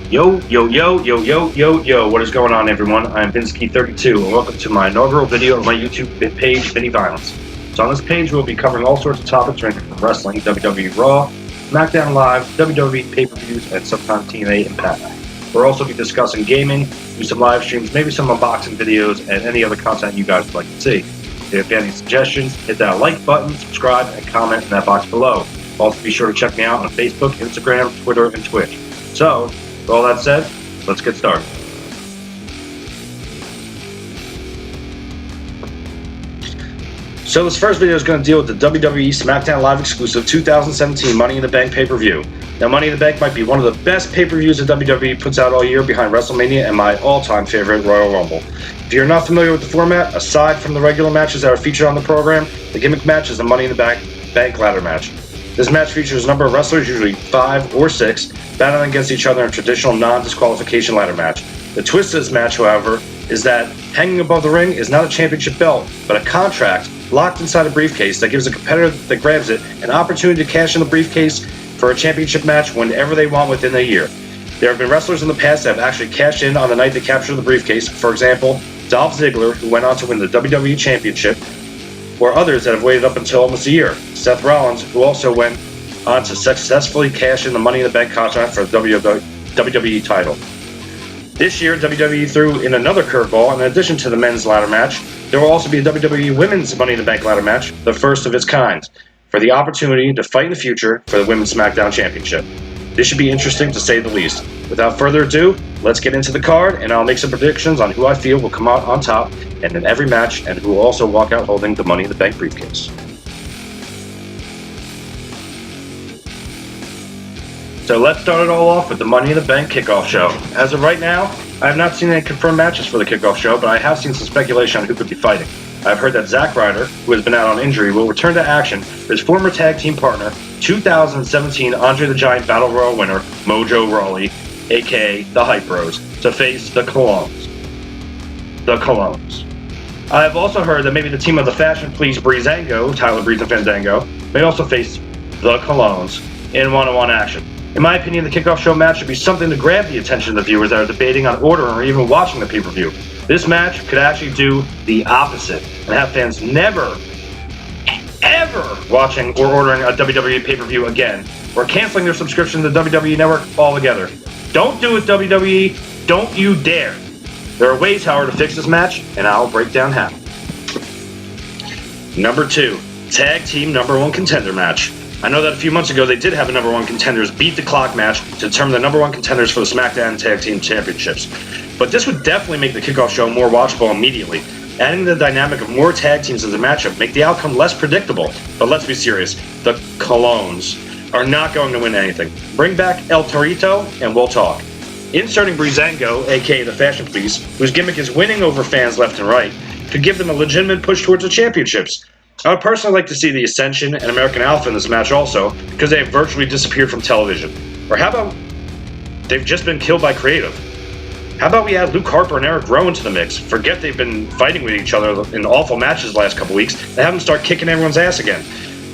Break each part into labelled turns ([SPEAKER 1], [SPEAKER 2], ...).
[SPEAKER 1] Yo, yo, yo, yo, yo, yo, yo, what is going on, everyone? I'm Vinsky32, and welcome to my inaugural video of my YouTube page, Vinny Violence. So on this page, we'll be covering all sorts of topics ranging from wrestling, WWE Raw, SmackDown Live, WWE pay-per-views, and sometimes TNA Impact. We'll also be discussing gaming, do some live streams, maybe some unboxing videos, and any other content you guys would like to see. If you have any suggestions, hit that like button, subscribe, and comment in that box below. Also, be sure to check me out on Facebook, Instagram, Twitter, and Twitch. So, with all that said, let's get started. So this first video is going to deal with the WWE SmackDown Live exclusive 2017 Money in the Bank pay-per-view. Now, Money in the Bank might be one of the best pay-per-views that WWE puts out all year, behind WrestleMania and my all-time favorite, Royal Rumble. If you're not familiar with the format, aside from the regular matches that are featured on the program, the gimmick match is the Money in the Bank ladder match. This match features a number of wrestlers, usually 5 or 6, battling against each other in a traditional non-disqualification ladder match. The twist of this match, however, is that hanging above the ring is not a championship belt, but a contract locked inside a briefcase that gives a competitor that grabs it an opportunity to cash in the briefcase for a championship match whenever they want within a year. There have been wrestlers in the past that have actually cashed in on the night they captured the briefcase. For example, Dolph Ziggler, who went on to win the WWE Championship, or others that have waited up until almost a year. Seth Rollins, who also went on to successfully cash in the Money in the Bank contract for the WWE title. This year, WWE threw in another curveball. In addition to the men's ladder match, there will also be a WWE Women's Money in the Bank ladder match, the first of its kind, for the opportunity to fight in the future for the Women's SmackDown Championship. This should be interesting, to say the least. Without further ado, let's get into the card, and I'll make some predictions on who I feel will come out on top and in every match, and who will also walk out holding the Money in the Bank briefcase. So let's start it all off with the Money in the Bank kickoff show. As of right now, I have not seen any confirmed matches for the kickoff show, but I have seen some speculation on who could be fighting. I've heard that Zack Ryder, who has been out on injury, will return to action for his former tag team partner, 2017 Andre the Giant Battle Royal winner, Mojo Rawley, aka the Hype Bros, to face the Colognes. I have also heard that maybe the team of the Fashion Police Breezango, Tyler Breeze and Fandango, may also face the Colognes in one-on-one action. In my opinion, the kickoff show match should be something to grab the attention of the viewers that are debating on ordering or even watching the pay-per-view. This match could actually do the opposite and have fans never, ever watching or ordering a WWE pay-per-view again, or canceling their subscription to the WWE Network altogether. Don't do it, WWE. Don't you dare. There are ways, however, to fix this match, and I'll break down how. Number 2, Tag Team Number 1 Contender match. I know that a few months ago they did have a number 1 contenders beat the clock match to determine the number 1 contenders for the SmackDown Tag Team Championships. But this would definitely make the kickoff show more watchable immediately. Adding the dynamic of more tag teams to the matchup make the outcome less predictable. But let's be serious, the Colognes are not going to win anything. Bring back El Torito and we'll talk. Inserting Breezango, aka the Fashion Police, whose gimmick is winning over fans left and right, could give them a legitimate push towards the championships. I would personally like to see the Ascension and American Alpha in this match also, because they have virtually disappeared from television. Or how about they've just been killed by creative? How about we add Luke Harper and Eric Rowan to the mix? Forget they've been fighting with each other in awful matches the last couple weeks, and have them start kicking everyone's ass again.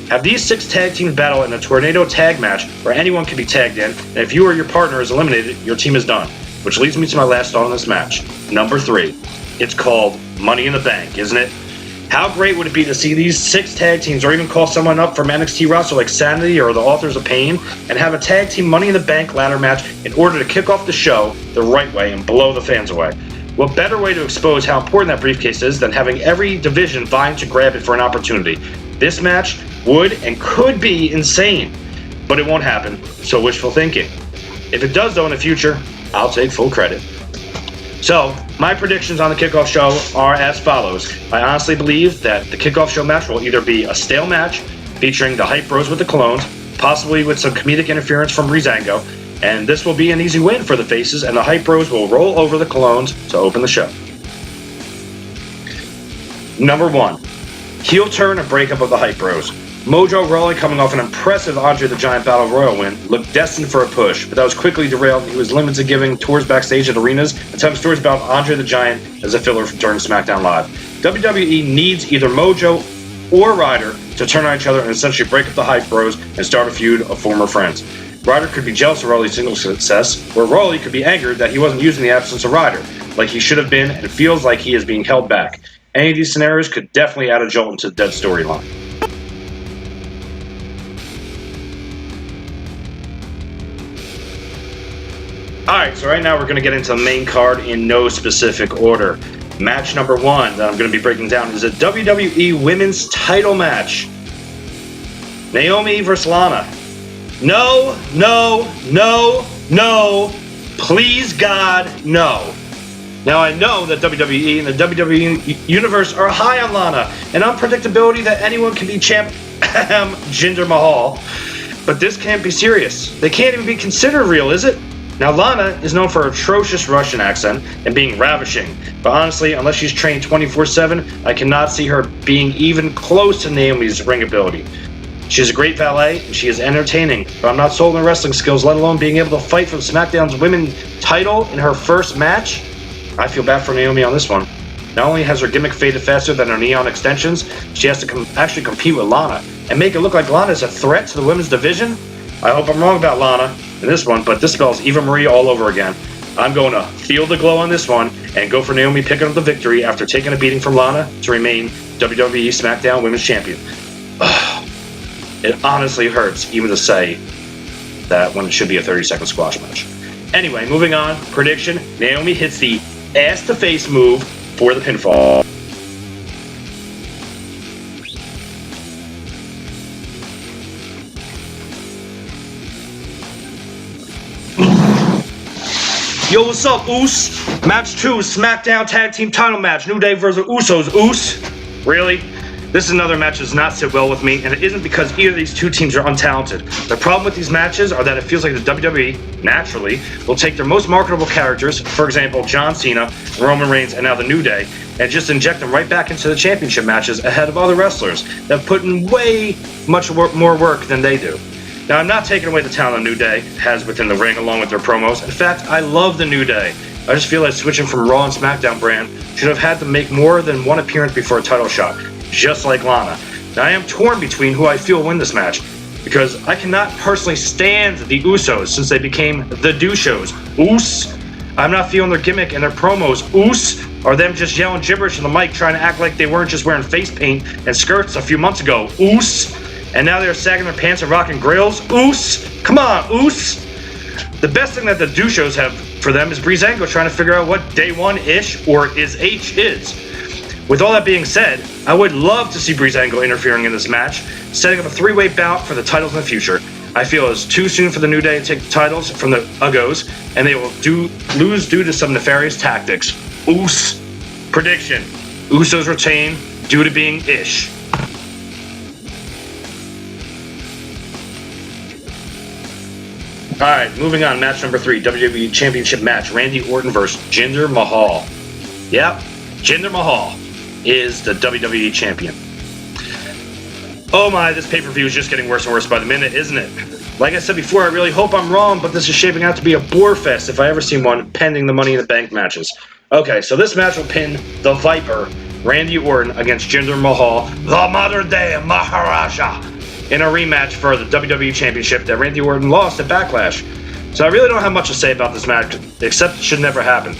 [SPEAKER 1] Have these 6 tag teams battle in a tornado tag match where anyone can be tagged in, and if you or your partner is eliminated, your team is done. Which leads me to my last thought on this match. Number 3. It's called Money in the Bank, isn't it? How great would it be to see these 6 tag teams, or even call someone up from NXT roster like Sanity or the Authors of Pain, and have a tag team Money in the Bank ladder match in order to kick off the show the right way and blow the fans away? What better way to expose how important that briefcase is than having every division vying to grab it for an opportunity? This match would and could be insane, but it won't happen, so wishful thinking. If it does though in the future, I'll take full credit. So, my predictions on the kickoff show are as follows. I honestly believe that the kickoff show match will either be a stale match featuring the Hype Bros with the Colognes, possibly with some comedic interference from Breezango, and this will be an easy win for the faces, and the Hype Bros will roll over the Colognes to open the show. Number 1, heel turn and breakup of the Hype Bros. Mojo Rawley, coming off an impressive Andre the Giant Battle Royal win, looked destined for a push, but that was quickly derailed. He was limited to giving tours backstage at arenas and telling stories about Andre the Giant as a filler during SmackDown Live. WWE needs either Mojo or Ryder to turn on each other and essentially break up the Hype Bros and start a feud of former friends. Ryder could be jealous of Rawley's singles success, or Rawley could be angered that he wasn't using the absence of Ryder, like he should have been, and feels like he is being held back. Any of these scenarios could definitely add a jolt into the dead storyline. Alright, so right now we're going to get into the main card in no specific order. Match number 1 that I'm going to be breaking down is a WWE Women's Title match. Naomi versus Lana. No, no, no, no, please God, no. Now I know that WWE and the WWE Universe are high on Lana and unpredictability that anyone can be champ Jinder Mahal. But this can't be serious. They can't even be considered real, is it? Now Lana is known for her atrocious Russian accent and being ravishing, but honestly, unless she's trained 24/7, I cannot see her being even close to Naomi's ring ability. She is a great valet and she is entertaining, but I'm not sold on her wrestling skills, let alone being able to fight for SmackDown's women's title in her first match. I feel bad for Naomi on this one. Not only has her gimmick faded faster than her neon extensions, she has to actually compete with Lana and make it look like Lana is a threat to the women's division. I hope I'm wrong about Lana in this one, but this spells Eva Marie all over again. I'm going to feel the glow on this one and go for Naomi picking up the victory after taking a beating from Lana to remain WWE SmackDown Women's Champion. It honestly hurts even to say that when it should be a 30-second squash match. Anyway, moving on. Prediction: Naomi hits the ass-to-face move for the pinfall. Yo, what's up, Us? Match 2, SmackDown Tag Team Title match. New Day versus Usos. Us? Really? This is another match that does not sit well with me, and it isn't because either of these two teams are untalented. The problem with these matches are that it feels like the WWE, naturally, will take their most marketable characters, for example, John Cena, Roman Reigns, and now the New Day, and just inject them right back into the championship matches ahead of other wrestlers that put in way much more work than they do. Now, I'm not taking away the talent the New Day has within the ring along with their promos. In fact, I love the New Day. I just feel like switching from Raw and SmackDown brand should have had to make more than one appearance before a title shot, just like Lana. Now, I am torn between who I feel will win this match, because I cannot personally stand the Usos since they became the Usos. Us? I'm not feeling their gimmick and their promos. Us? Or them just yelling gibberish in the mic trying to act like they weren't just wearing face paint and skirts a few months ago. Us? And now they're sagging their pants and rocking grills. Us? Come on, Us? The best thing that the Usos have for them is Breezango trying to figure out what day one-ish or is H is. With all that being said, I would love to see Breezango interfering in this match, setting up a three-way bout for the titles in the future. I feel it's too soon for the New Day to take the titles from the Usos, and they will lose due to some nefarious tactics. Us. Prediction: Usos retain due to being ish. Alright, moving on. Match number 3, WWE Championship match. Randy Orton versus Jinder Mahal. Yep, Jinder Mahal is the WWE Champion. Oh my, this pay-per-view is just getting worse and worse by the minute, isn't it? Like I said before, I really hope I'm wrong, but this is shaping out to be a bore fest if I ever see one, pending the Money in the Bank matches. Okay, so this match will pin the Viper, Randy Orton, against Jinder Mahal, the modern-day Maharaja, in a rematch for the WWE Championship that Randy Orton lost at Backlash. So I really don't have much to say about this match, except it should never happen.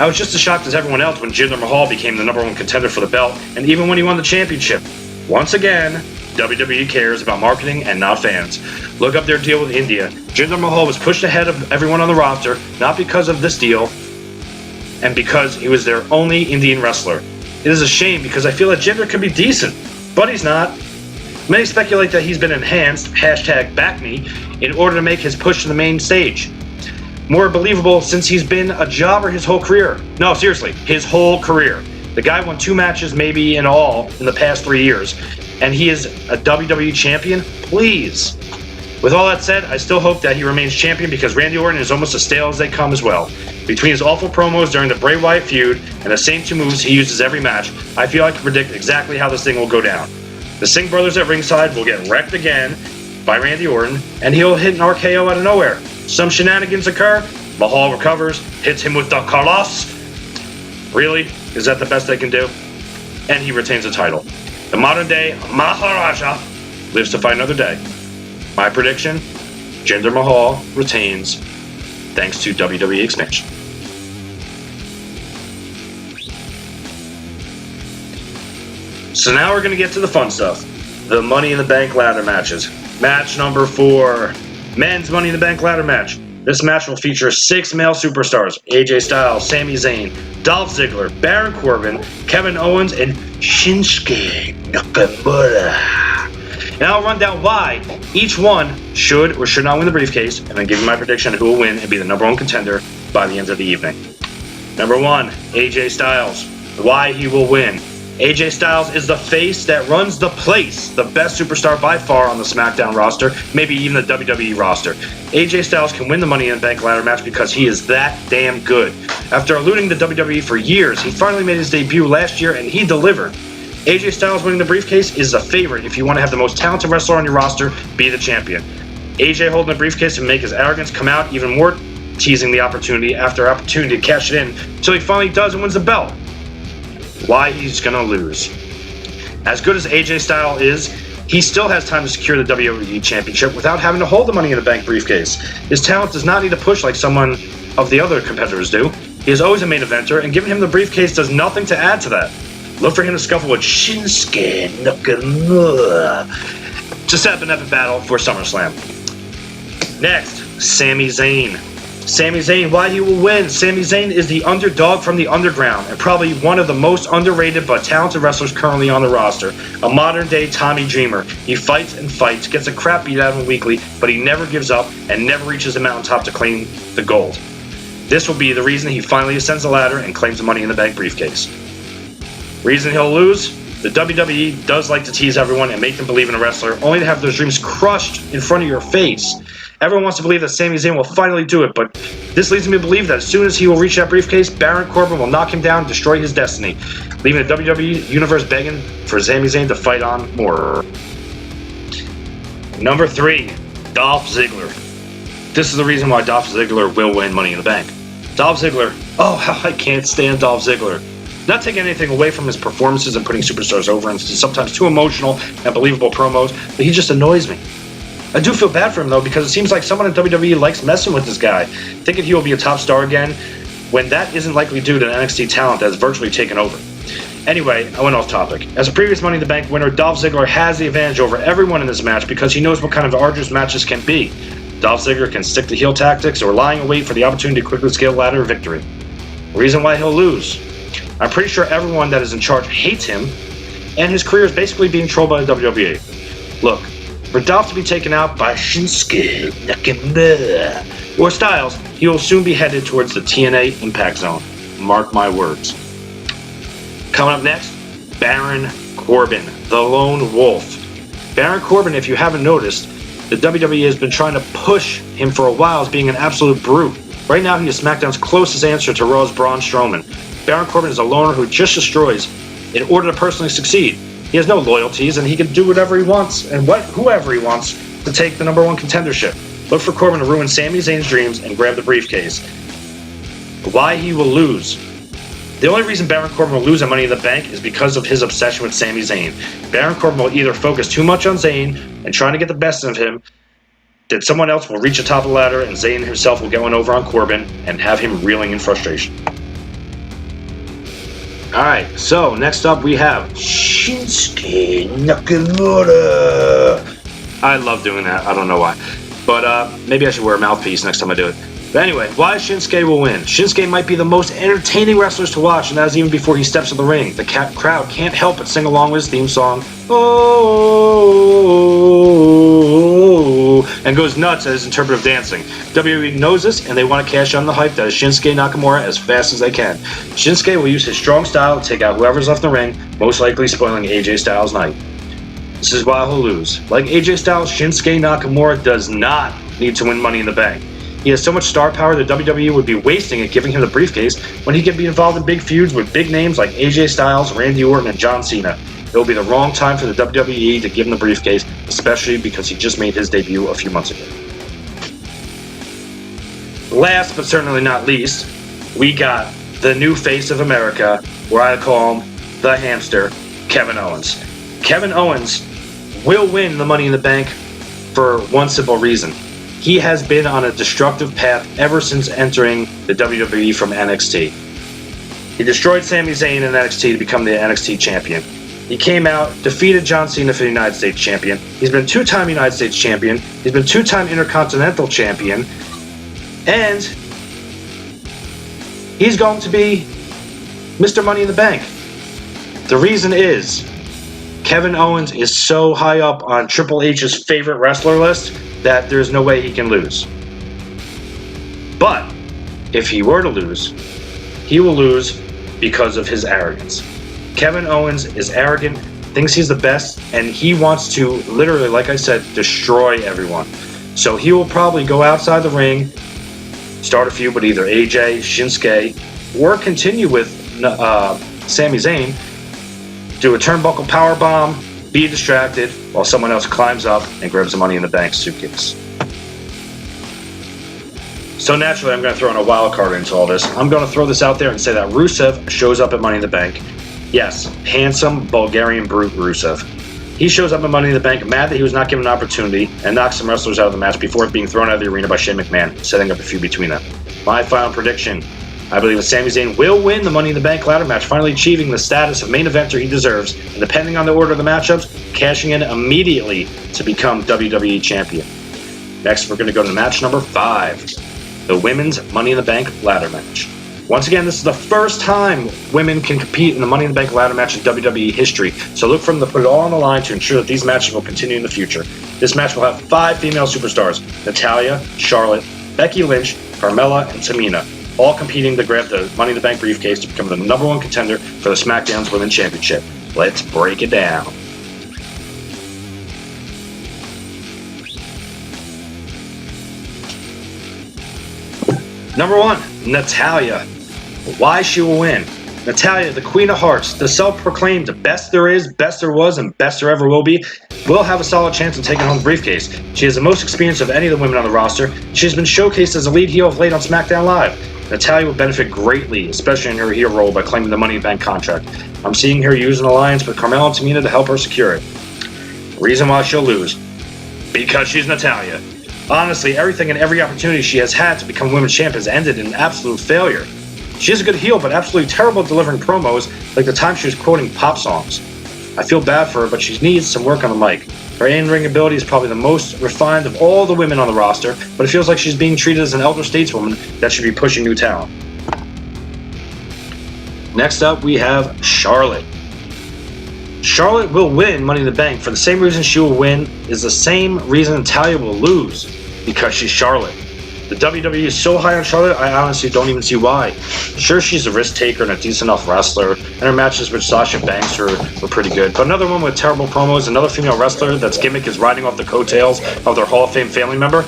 [SPEAKER 1] I was just as shocked as everyone else when Jinder Mahal became the #1 contender for the belt, and even when he won the championship. Once again, WWE cares about marketing and not fans. Look up their deal with India. Jinder Mahal was pushed ahead of everyone on the roster, not because of this deal, and because he was their only Indian wrestler. It is a shame because I feel that Jinder could be decent, but he's not. Many speculate that he's been enhanced, #backme, in order to make his push to the main stage more believable since he's been a jobber his whole career. No, seriously, his whole career. The guy won 2 matches maybe in all in the past 3 years, and he is a WWE champion? Please. With all that said, I still hope that he remains champion because Randy Orton is almost as stale as they come as well. Between his awful promos during the Bray Wyatt feud and the same 2 moves he uses every match, I feel I can predict exactly how this thing will go down. The Singh brothers at ringside will get wrecked again by Randy Orton, and he'll hit an RKO out of nowhere. Some shenanigans occur, Mahal recovers, hits him with the Koloss. Really? Is that the best they can do? And he retains the title. The modern day Maharaja lives to fight another day. My prediction? Jinder Mahal retains thanks to WWE expansion. So now we're going to get to the fun stuff. The Money in the Bank ladder matches. Match number 4. Men's Money in the Bank ladder match. This match will feature 6 male superstars: AJ Styles, Sami Zayn, Dolph Ziggler, Baron Corbin, Kevin Owens, and Shinsuke Nakamura. And I'll run down why each one should or should not win the briefcase, and then give you my prediction of who will win and be the number 1 contender by the end of the evening. Number 1, AJ Styles. Why he will win. AJ Styles is the face that runs the place, the best superstar by far on the SmackDown roster, maybe even the WWE roster. AJ Styles can win the Money in the Bank ladder match because he is that damn good. After eluding the WWE for years, he finally made his debut last year and he delivered. AJ Styles winning the briefcase is a favorite if you want to have the most talented wrestler on your roster be the champion. AJ holding the briefcase and make his arrogance come out even more, teasing the opportunity after opportunity to cash it in until he finally does and wins the belt. Why he's going to lose. As good as AJ Styles is, he still has time to secure the WWE Championship without having to hold the Money in the Bank briefcase. His talent does not need to push like someone of the other competitors do. He is always a main eventer, and giving him the briefcase does nothing to add to that. Look for him to scuffle with Shinsuke Nakamura to set up an epic battle for SummerSlam. Next, Sami Zayn. Sami Zayn, why he will win. Sami Zayn is the underdog from the underground and probably one of the most underrated but talented wrestlers currently on the roster. A modern day Tommy Dreamer. He fights and fights, gets the crap beat out of him weekly, but he never gives up and never reaches the mountaintop to claim the gold. This will be the reason he finally ascends the ladder and claims the Money in the Bank briefcase. Reason he'll lose? The WWE does like to tease everyone and make them believe in a wrestler, only to have those dreams crushed in front of your face. Everyone wants to believe that Sami Zayn will finally do it, but this leads me to believe that as soon as he will reach that briefcase, Baron Corbin will knock him down and destroy his destiny, leaving the WWE Universe begging for Sami Zayn to fight on more. Number 3, Dolph Ziggler. This is the reason why Dolph Ziggler will win Money in the Bank. Dolph Ziggler, oh how I can't stand Dolph Ziggler. Not taking anything away from his performances and putting superstars over and sometimes too emotional and believable promos, but he just annoys me. I do feel bad for him though, because it seems like someone at WWE likes messing with this guy, thinking he will be a top star again, when that isn't likely due to an NXT talent that has virtually taken over. Anyway, I went off topic. As a previous Money in the Bank winner, Dolph Ziggler has the advantage over everyone in this match because he knows what kind of arduous matches can be. Dolph Ziggler can stick to heel tactics or lying in wait for the opportunity to quickly scale ladder victory. Reason why he'll lose. I'm pretty sure everyone that is in charge hates him, and his career is basically being trolled by the WWE. Look, for Dolph to be taken out by Shinsuke Nakamura or Styles, he will soon be headed towards the TNA Impact Zone. Mark my words. Coming up next, Baron Corbin, the Lone Wolf. Baron Corbin, if you haven't noticed, the WWE has been trying to push him for a while as being an absolute brute. Right now, he is SmackDown's closest answer to Raw's Braun Strowman. Baron Corbin is a loner who just destroys in order to personally succeed. He has no loyalties, and he can do whatever he wants and whoever he wants to take the number 1 contendership. Look for Corbin to ruin Sami Zayn's dreams and grab the briefcase. Why he will lose. The only reason Baron Corbin will lose at Money in the Bank is because of his obsession with Sami Zayn. Baron Corbin will either focus too much on Zayn and trying to get the best of him, that someone else will reach the top of the ladder and Zayn himself will get one over on Corbin and have him reeling in frustration. Alright, so next up we have Shinsuke Nakamura. I love doing that, I don't know why. But maybe I should wear a mouthpiece next time I do it. But anyway, why Shinsuke will win. Shinsuke might be the most entertaining wrestlers to watch, and that is even before he steps in the ring. The crowd can't help but sing along with his theme song, oh, and goes nuts at his interpretive dancing. WWE knows this, and they want to cash on the hype that is Shinsuke Nakamura as fast as they can. Shinsuke will use his strong style to take out whoever's left in the ring, most likely spoiling AJ Styles' night. This is why he'll lose. Like AJ Styles, Shinsuke Nakamura does not need to win Money in the Bank. He has so much star power that WWE would be wasting it giving him the briefcase when he can be involved in big feuds with big names like AJ Styles, Randy Orton, and John Cena. It will be the wrong time for the WWE to give him the briefcase, especially because he just made his debut a few months ago. Last but certainly not least, we got the new face of America, where I call him the hamster, Kevin Owens. Kevin Owens will win the Money in the Bank for one simple reason. He has been on a destructive path ever since entering the WWE from NXT. He destroyed Sami Zayn in NXT to become the NXT champion. He came out, defeated John Cena for the United States champion. He's been two-time United States champion. He's been two-time Intercontinental champion. And he's going to be Mr. Money in the Bank. The reason is Kevin Owens is so high up on Triple H's favorite wrestler list that there's no way he can lose. But if he were to lose, he will lose because of his arrogance. Kevin Owens is arrogant, thinks he's the best, and he wants to literally, like I said, destroy everyone. So he will probably go outside the ring, start a feud with either AJ, Shinsuke, or continue with Sami Zayn, do a turnbuckle powerbomb, be distracted, while someone else climbs up and grabs the Money in the Bank suitcase. So naturally, I'm going to throw in a wild card into all this. I'm going to throw this out there and say that Rusev shows up at Money in the Bank. Yes, handsome Bulgarian brute Rusev. He shows up at Money in the Bank, mad that he was not given an opportunity, and knocks some wrestlers out of the match before being thrown out of the arena by Shane McMahon, setting up a feud between them. My final prediction: I believe that Sami Zayn will win the Money in the Bank ladder match, finally achieving the status of main eventer he deserves, and depending on the order of the matchups, cashing in immediately to become WWE Champion. Next, we're going to go to match number 5, the Women's Money in the Bank ladder match. Once again, this is the first time women can compete in the Money in the Bank ladder match in WWE history, so look for them to put it all on the line to ensure that these matches will continue in the future. This match will have 5 female superstars: Natalya, Charlotte, Becky Lynch, Carmella, and Tamina, all competing to grab the Money in the Bank briefcase to become the number 1 contender for the SmackDown's Women's Championship. Let's break it down. Number 1, Natalya. Why she will win. Natalya, the Queen of Hearts, the self-proclaimed best there is, best there was, and best there ever will be, will have a solid chance of taking home the briefcase. She has the most experience of any of the women on the roster. She has been showcased as a lead heel of late on SmackDown Live. Natalya will benefit greatly, especially in her heel role, by claiming the Money in the Bank contract. I'm seeing her use an alliance with Carmella and Tamina to help her secure it. Reason why she'll lose: because she's Natalya. Honestly, everything and every opportunity she has had to become women's champ has ended in absolute failure. She is a good heel, but absolutely terrible at delivering promos, like the time she was quoting pop songs. I feel bad for her, but she needs some work on the mic. Her in-ring ability is probably the most refined of all the women on the roster, but it feels like she's being treated as an elder stateswoman that should be pushing new talent. Next up, we have Charlotte. Charlotte will win Money in the Bank. For the same reason she will win is the same reason Natalya will lose: because she's Charlotte. The WWE is so high on Charlotte, I honestly don't even see why. Sure, she's a risk taker and a decent enough wrestler, and her matches with Sasha Banks were pretty good. But another one with terrible promos, another female wrestler that's gimmick is riding off the coattails of their Hall of Fame family member.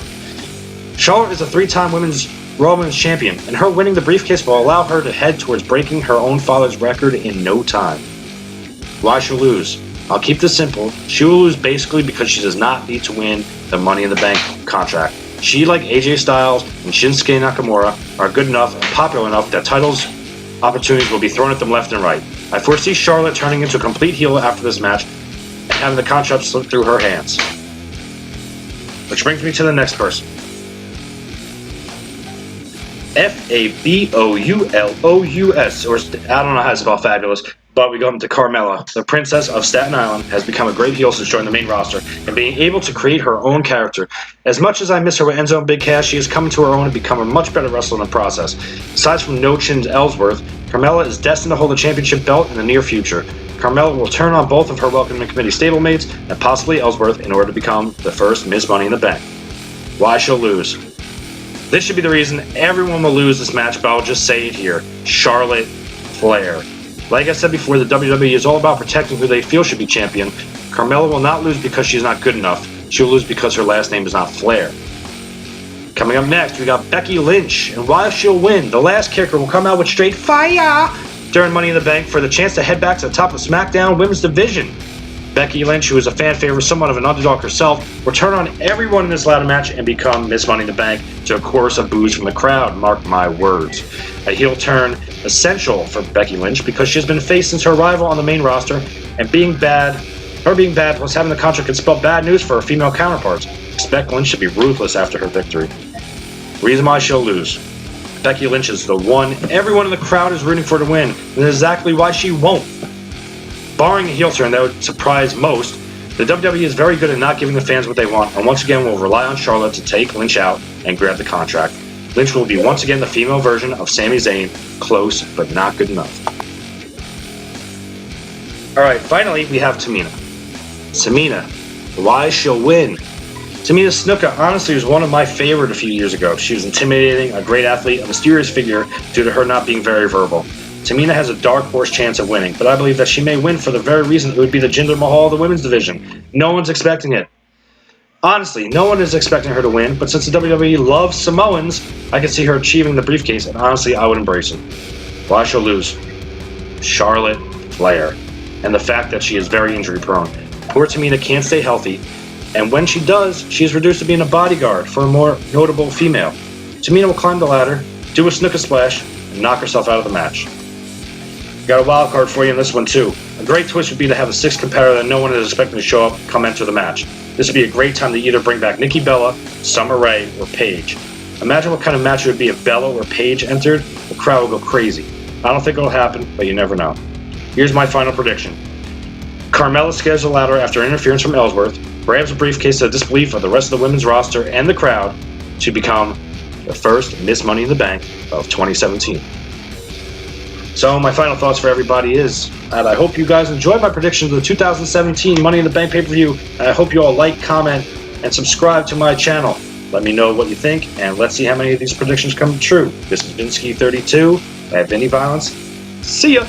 [SPEAKER 1] Charlotte is a 3-time Women's Raw Women's Champion, and her winning the briefcase will allow her to head towards breaking her own father's record in no time. Why she'll lose? I'll keep this simple. She will lose basically because she does not need to win the Money in the Bank contract. She, like AJ Styles and Shinsuke Nakamura, are good enough and popular enough that titles opportunities will be thrown at them left and right. I foresee Charlotte turning into a complete heel after this match and having the contract slip through her hands. Which brings me to the next person. Fabulous, or I don't know how to spell fabulous, but we go into Carmella. The Princess of Staten Island has become a great heel since joining the main roster and being able to create her own character. As much as I miss her with Enzo and Big Cass, she has come to her own and become a much better wrestler in the process. Aside from No Chin Ellsworth, Carmella is destined to hold the championship belt in the near future. Carmella will turn on both of her Welcoming Committee stablemates and possibly Ellsworth in order to become the first Miss Money in the Bank. Why she'll lose? This should be the reason everyone will lose this match, but I'll just say it here: Charlotte Flair. Like I said before, the WWE is all about protecting who they feel should be champion. Carmella will not lose because she's not good enough. She'll lose because her last name is not Flair. Coming up next, we got Becky Lynch, and while she'll win, the last kicker will come out with straight fire during Money in the Bank for the chance to head back to the top of SmackDown Women's Division. Becky Lynch, who is a fan favorite, somewhat of an underdog herself, will turn on everyone in this ladder match and become Miss Money in the Bank to a chorus of boos from the crowd. Mark my words. A heel turn essential for Becky Lynch because she has been faced since her arrival on the main roster, and her being bad plus having the contract could spell bad news for her female counterparts. expect Lynch to be ruthless after her victory. Reason why she'll lose. Becky Lynch is the one everyone in the crowd is rooting for to win, and that's exactly why she won't. Barring a heel turn that would surprise most, the WWE is very good at not giving the fans what they want, and once again will rely on Charlotte to take Lynch out and grab the contract. Lynch will be once again the female version of Sami Zayn, close but not good enough. Alright, finally we have Tamina. Why she'll win. Tamina Snuka honestly was one of my favorite a few years ago. She was intimidating, a great athlete, a mysterious figure due to her not being very verbal. Tamina has a dark horse chance of winning, but I believe that she may win for the very reason it would be the Jinder Mahal of the women's division. No one's expecting it. Honestly, no one is expecting her to win, but since the WWE loves Samoans, I can see her achieving the briefcase, and honestly, I would embrace it. Why she'll lose? Charlotte Flair, and the fact that she is very injury prone. Poor Tamina can't stay healthy, and when she does, she is reduced to being a bodyguard for a more notable female. Tamina will climb the ladder, do a Snuka splash, and knock herself out of the match. Got a wild card for you in this one too. A great twist would be to have a sixth competitor that no one is expecting to show up come enter the match. This would be a great time to either bring back Nikki Bella, Summer Rae, or Paige. Imagine what kind of match it would be if Bella or Paige entered. The crowd would go crazy. I don't think it'll happen, but you never know. Here's my final prediction. Carmella scares the ladder after interference from Ellsworth, grabs a briefcase to the disbelief of the rest of the women's roster and the crowd to become the first Miss Money in the Bank of 2017. So my final thoughts for everybody is that I hope you guys enjoyed my predictions of the 2017 Money in the Bank pay-per-view, and I hope you all like, comment, and subscribe to my channel. Let me know what you think, and let's see how many of these predictions come true. This is Vinsky32. I have Vinny Violence. See ya!